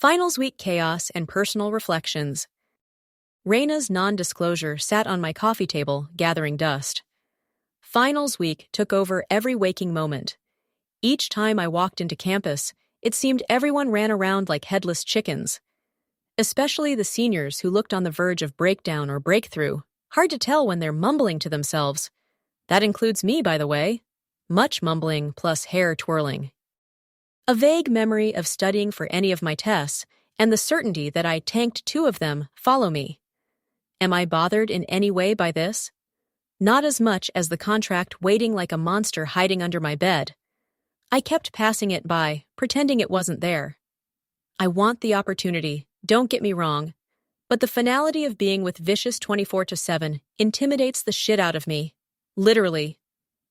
Finals week chaos and personal reflections. Reyna's non-disclosure sat on my coffee table, gathering dust. Finals week took over every waking moment. Each time I walked into campus, it seemed everyone ran around like headless chickens. Especially the seniors who looked on the verge of breakdown or breakthrough. Hard to tell when they're mumbling to themselves. That includes me, by the way. Much mumbling plus hair twirling. A vague memory of studying for any of my tests, and the certainty that I tanked 2 of them, follow me. Am I bothered in any way by this? Not as much as the contract waiting like a monster hiding under my bed. I kept passing it by, pretending it wasn't there. I want the opportunity, don't get me wrong, but the finality of being with Vicious 24/7 intimidates the shit out of me. Literally.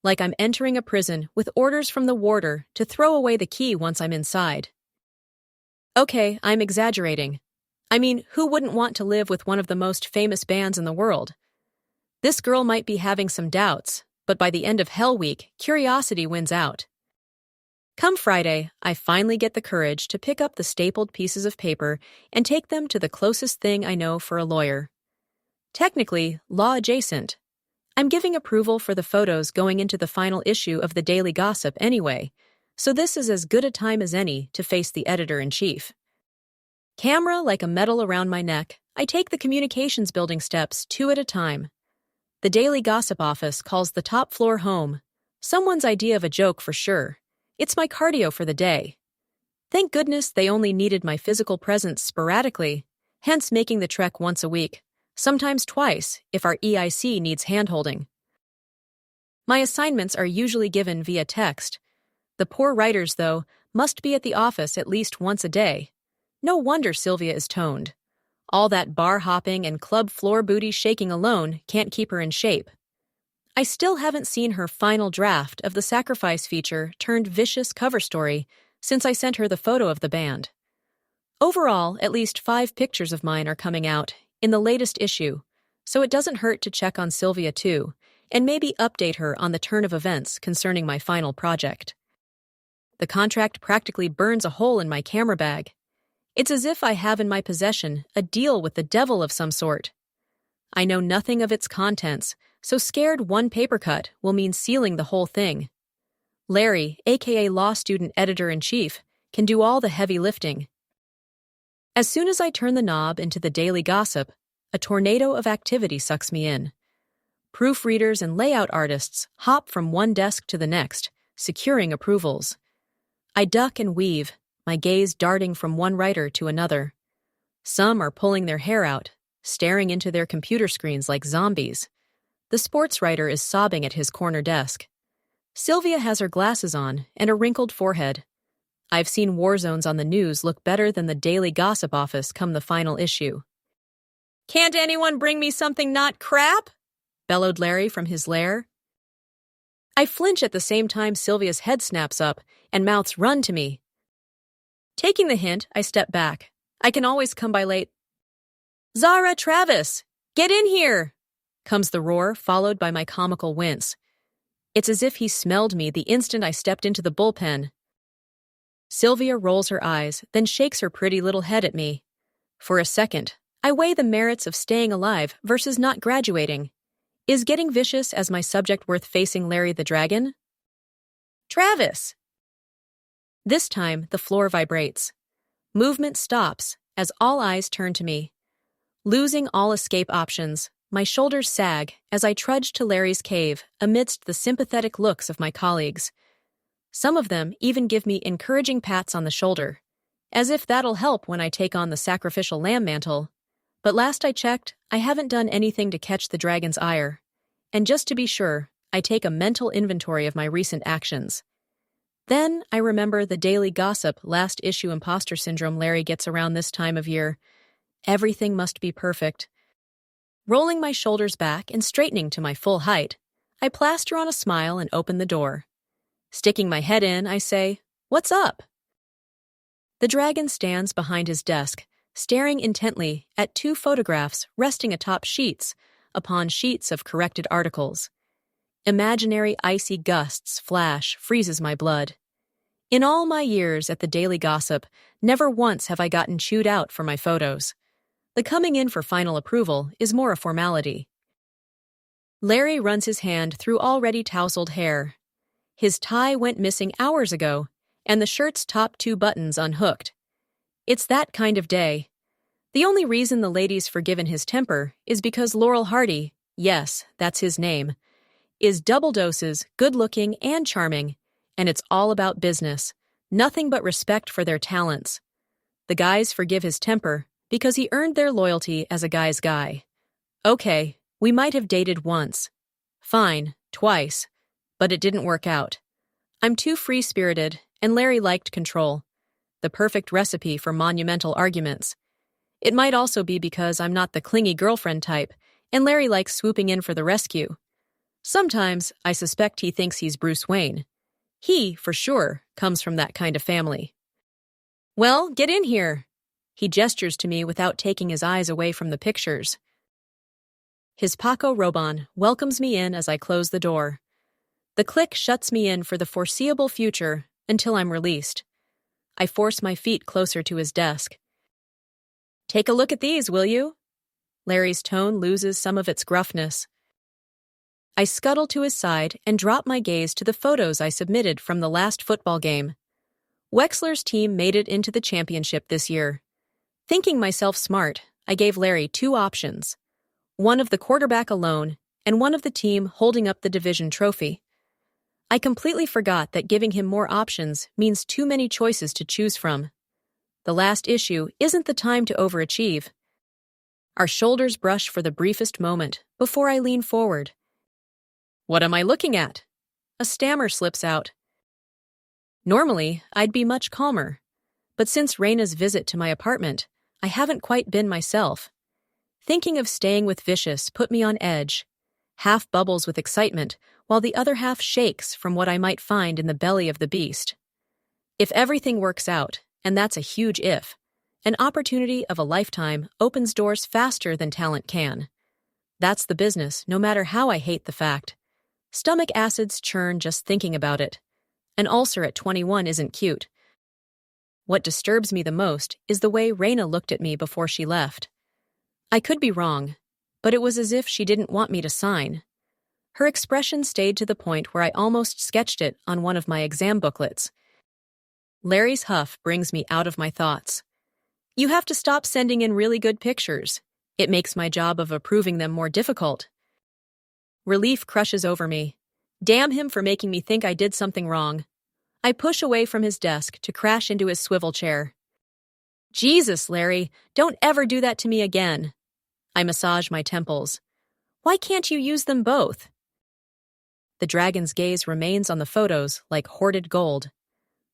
Like I'm entering a prison with orders from the warder to throw away the key once I'm inside. Okay, I'm exaggerating. I mean, who wouldn't want to live with one of the most famous bands in the world? This girl might be having some doubts, but by the end of Hell Week, curiosity wins out. Come Friday, I finally get the courage to pick up the stapled pieces of paper and take them to the closest thing I know for a lawyer. Technically, law-adjacent. I'm giving approval for the photos going into the final issue of the Daily Gossip anyway, so this is as good a time as any to face the editor-in-chief. Camera like a medal around my neck, I take the communications building steps 2 at a time. The Daily Gossip office calls the top floor home. Someone's idea of a joke for sure. It's my cardio for the day. Thank goodness they only needed my physical presence sporadically, hence making the trek once a week. Sometimes twice, if our EIC needs handholding. My assignments are usually given via text. The poor writers, though, must be at the office at least once a day. No wonder Sylvia is toned. All that bar hopping and club floor booty shaking alone can't keep her in shape. I still haven't seen her final draft of the Sacrifice feature turned Vicious cover story since I sent her the photo of the band. Overall, at least 5 pictures of mine are coming out in the latest issue, so it doesn't hurt to check on Sylvia too, and maybe update her on the turn of events concerning my final project. The contract practically burns a hole in my camera bag. It's as if I have in my possession a deal with the devil of some sort. I know nothing of its contents, so scared one paper cut will mean sealing the whole thing. Larry, aka law student editor-in-chief, can do all the heavy lifting. As soon as I turn the knob into the Daily Gossip, a tornado of activity sucks me in. Proofreaders and layout artists hop from one desk to the next, securing approvals. I duck and weave, my gaze darting from one writer to another. Some are pulling their hair out, staring into their computer screens like zombies. The sports writer is sobbing at his corner desk. Sylvia has her glasses on and a wrinkled forehead. I've seen war zones on the news look better than the Daily Gossip office come the final issue. "Can't anyone bring me something not crap?" bellowed Larry from his lair. I flinch at the same time Sylvia's head snaps up and mouths run to me. Taking the hint, I step back. I can always come by late. "Zara Travis, get in here!" comes the roar, followed by my comical wince. It's as if he smelled me the instant I stepped into the bullpen. Sylvia rolls her eyes, then shakes her pretty little head at me. For a second, I weigh the merits of staying alive versus not graduating. Is getting vicious as my subject worth facing Larry the Dragon? "Travis!" This time, the floor vibrates. Movement stops as all eyes turn to me. Losing all escape options, my shoulders sag as I trudge to Larry's cave amidst the sympathetic looks of my colleagues. Some of them even give me encouraging pats on the shoulder, as if that'll help when I take on the sacrificial lamb mantle. But last I checked, I haven't done anything to catch the dragon's ire. And just to be sure, I take a mental inventory of my recent actions. Then I remember the Daily Gossip last issue imposter syndrome Larry gets around this time of year. Everything must be perfect. Rolling my shoulders back and straightening to my full height, I plaster on a smile and open the door. Sticking my head in, I say, "What's up?" The dragon stands behind his desk, staring intently at 2 photographs resting atop sheets upon sheets of corrected articles. Imaginary icy gusts flash, freezes my blood. In all my years at the Daily Gossip, never once have I gotten chewed out for my photos. The coming in for final approval is more a formality. Larry runs his hand through already tousled hair. His tie went missing hours ago, and the shirt's top 2 buttons unhooked. It's that kind of day. The only reason the lady's forgiven his temper is because Laurel Hardy, yes, that's his name, is double doses, good-looking and charming, and it's all about business, nothing but respect for their talents. The guys forgive his temper because he earned their loyalty as a guy's guy. Okay, we might have dated once. Fine, twice. But it didn't work out. I'm too free-spirited, and Larry liked control. The perfect recipe for monumental arguments. It might also be because I'm not the clingy girlfriend type, and Larry likes swooping in for the rescue. Sometimes I suspect he thinks he's Bruce Wayne. He, for sure, comes from that kind of family. Well, get in here. He gestures to me without taking his eyes away from the pictures. His Paco Rabanne welcomes me in as I close the door. The click shuts me in for the foreseeable future until I'm released. I force my feet closer to his desk. Take a look at these, will you? Larry's tone loses some of its gruffness. I scuttle to his side and drop my gaze to the photos I submitted from the last football game. Wexler's team made it into the championship this year. Thinking myself smart, I gave Larry 2 options. One of the quarterback alone, and one of the team holding up the division trophy. I completely forgot that giving him more options means too many choices to choose from. The last issue isn't the time to overachieve. Our shoulders brush for the briefest moment before I lean forward. What am I looking at? A stammer slips out. Normally, I'd be much calmer, but since Reyna's visit to my apartment, I haven't quite been myself. Thinking of staying with Vicious put me on edge. Half bubbles with excitement, while the other half shakes from what I might find in the belly of the beast. If everything works out, and that's a huge if, an opportunity of a lifetime opens doors faster than talent can. That's the business, no matter how I hate the fact. Stomach acids churn just thinking about it. An ulcer at 21 isn't cute. What disturbs me the most is the way Reyna looked at me before she left. I could be wrong, but it was as if she didn't want me to sign. Her expression stayed to the point where I almost sketched it on one of my exam booklets. Larry's huff brings me out of my thoughts. You have to stop sending in really good pictures. It makes my job of approving them more difficult. Relief crushes over me. Damn him for making me think I did something wrong. I push away from his desk to crash into his swivel chair. Jesus, Larry, don't ever do that to me again. I massage my temples. Why can't you use them both? The dragon's gaze remains on the photos like hoarded gold.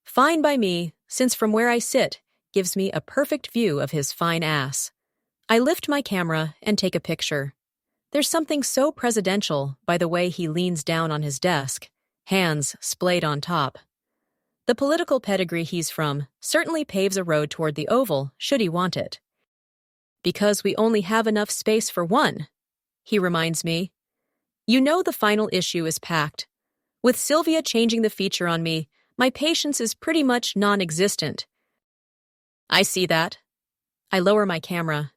Fine by me, since from where I sit gives me a perfect view of his fine ass. I lift my camera and take a picture. There's something so presidential by the way he leans down on his desk, hands splayed on top. The political pedigree he's from certainly paves a road toward the Oval, should he want it. Because we only have enough space for one, he reminds me. You know the final issue is packed. With Sylvia changing the feature on me, my patience is pretty much non-existent. I see that. I lower my camera.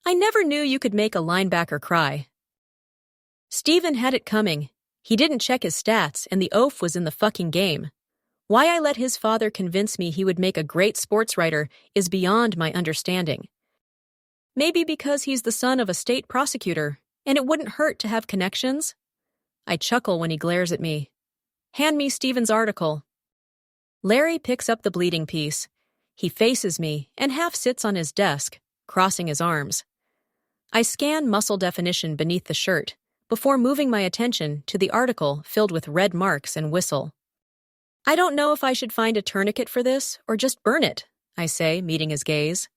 I never knew you could make a linebacker cry. Steven had it coming. He didn't check his stats, and the oaf was in the fucking game. Why I let his father convince me he would make a great sports writer is beyond my understanding. Maybe because he's the son of a state prosecutor, and it wouldn't hurt to have connections? I chuckle when he glares at me. Hand me Steven's article. Larry picks up the bleeding piece. He faces me and half sits on his desk, crossing his arms. I scan muscle definition beneath the shirt before moving my attention to the article filled with red marks and whistle. I don't know if I should find a tourniquet for this or just burn it, I say, meeting his gaze.